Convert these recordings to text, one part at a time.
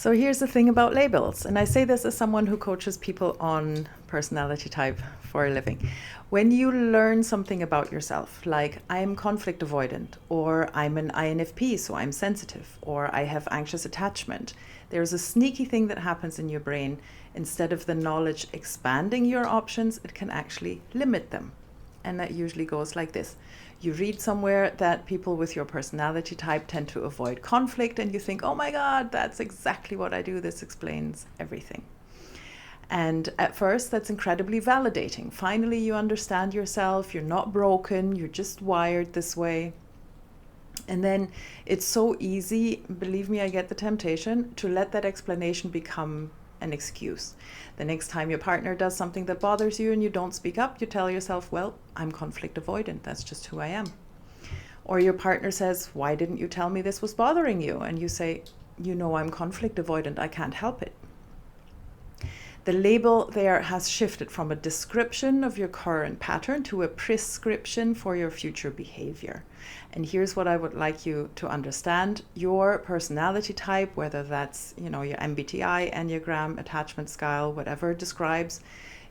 So here's the thing about labels, and I say this as someone who coaches people on personality type for a living. When you learn something about yourself, like I'm conflict avoidant, or I'm an INFP, so I'm sensitive, or I have anxious attachment, there's a sneaky thing that happens in your brain. Instead of the knowledge expanding your options, it can actually limit them. And that usually goes like this. You read somewhere that people with your personality type tend to avoid conflict, and you think, oh my God, that's exactly what I do. This explains everything. And at first, that's incredibly validating. Finally, you understand yourself. You're not broken. You're just wired this way. And then it's so easy, believe me, I get the temptation, to let that explanation become an excuse. The next time your partner does something that bothers you and you don't speak up, you tell yourself, well, I'm conflict avoidant. That's just who I am. Or your partner says, why didn't you tell me this was bothering you? And you say, you know, I'm conflict avoidant. I can't help it. The label there has shifted from a description of your current pattern to a prescription for your future behavior. And here's what I would like you to understand. Your personality type, whether that's, your MBTI, Enneagram, attachment style, whatever it describes,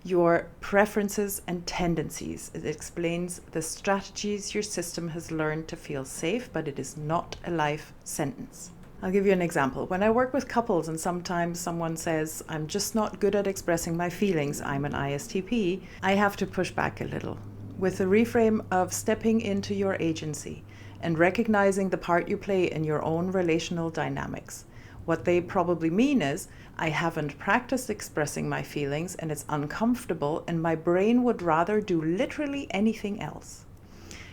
your preferences and tendencies. It explains the strategies your system has learned to feel safe, but it is not a life sentence. I'll give you an example. When I work with couples and sometimes someone says, I'm just not good at expressing my feelings, I'm an ISTP, I have to push back a little with the reframe of stepping into your agency and recognizing the part you play in your own relational dynamics. What they probably mean is, I haven't practiced expressing my feelings and it's uncomfortable and my brain would rather do literally anything else.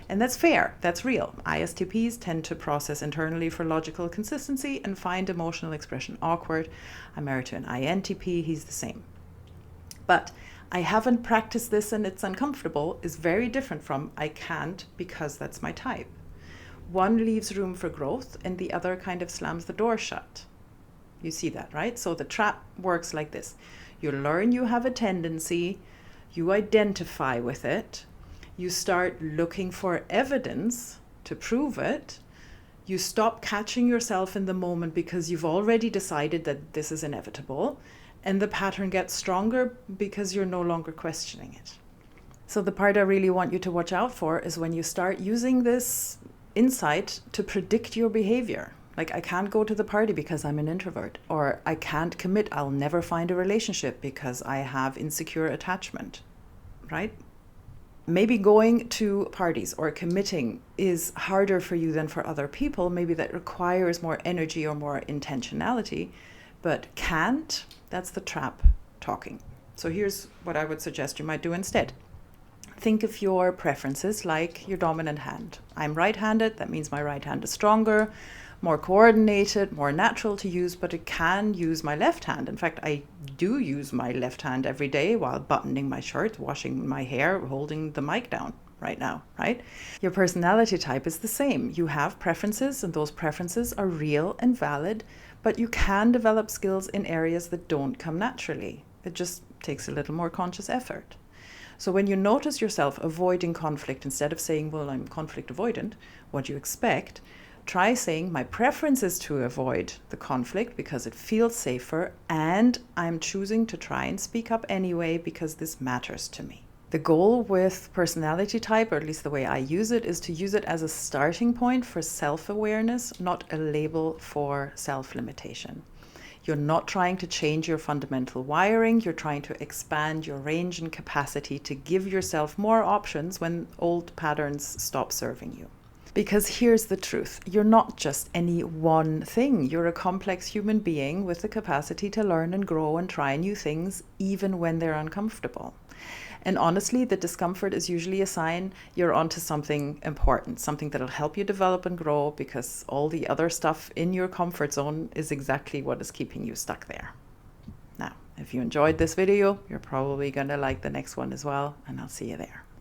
And that's fair, that's real. ISTPs tend to process internally for logical consistency and find emotional expression awkward. I'm married to an INTP, he's the same. But I haven't practiced this and it's uncomfortable is very different from I can't because that's my type. One leaves room for growth and the other kind of slams the door shut. You see that, right? So the trap works like this. You learn you have a tendency, you identify with it, you start looking for evidence to prove it. You stop catching yourself in the moment because you've already decided that this is inevitable. And the pattern gets stronger because you're no longer questioning it. So the part I really want you to watch out for is when you start using this insight to predict your behavior. Like, I can't go to the party because I'm an introvert. Or I can't commit. I'll never find a relationship because I have insecure attachment, right? Maybe going to parties or committing is harder for you than for other people. Maybe that requires more energy or more intentionality, but can't, that's the trap talking. So here's what I would suggest you might do instead. Think of your preferences like your dominant hand. I'm right-handed, that means my right hand is stronger, more coordinated, more natural to use, but it can use my left hand. In fact, I do use my left hand every day while buttoning my shirt, washing my hair, holding the mic down right now, right? Your personality type is the same. You have preferences and those preferences are real and valid, but you can develop skills in areas that don't come naturally. It just takes a little more conscious effort. So when you notice yourself avoiding conflict, instead of saying, well, I'm conflict avoidant, what you expect, try saying my preference is to avoid the conflict because it feels safer and I'm choosing to try and speak up anyway because this matters to me. The goal with personality type, or at least the way I use it, is to use it as a starting point for self-awareness, not a label for self-limitation. You're not trying to change your fundamental wiring, you're trying to expand your range and capacity to give yourself more options when old patterns stop serving you. Because here's the truth, you're not just any one thing. You're a complex human being with the capacity to learn and grow and try new things, even when they're uncomfortable. And honestly, the discomfort is usually a sign you're onto something important, something that'll help you develop and grow, because all the other stuff in your comfort zone is exactly what is keeping you stuck there. Now, if you enjoyed this video, you're probably going to like the next one as well, and I'll see you there.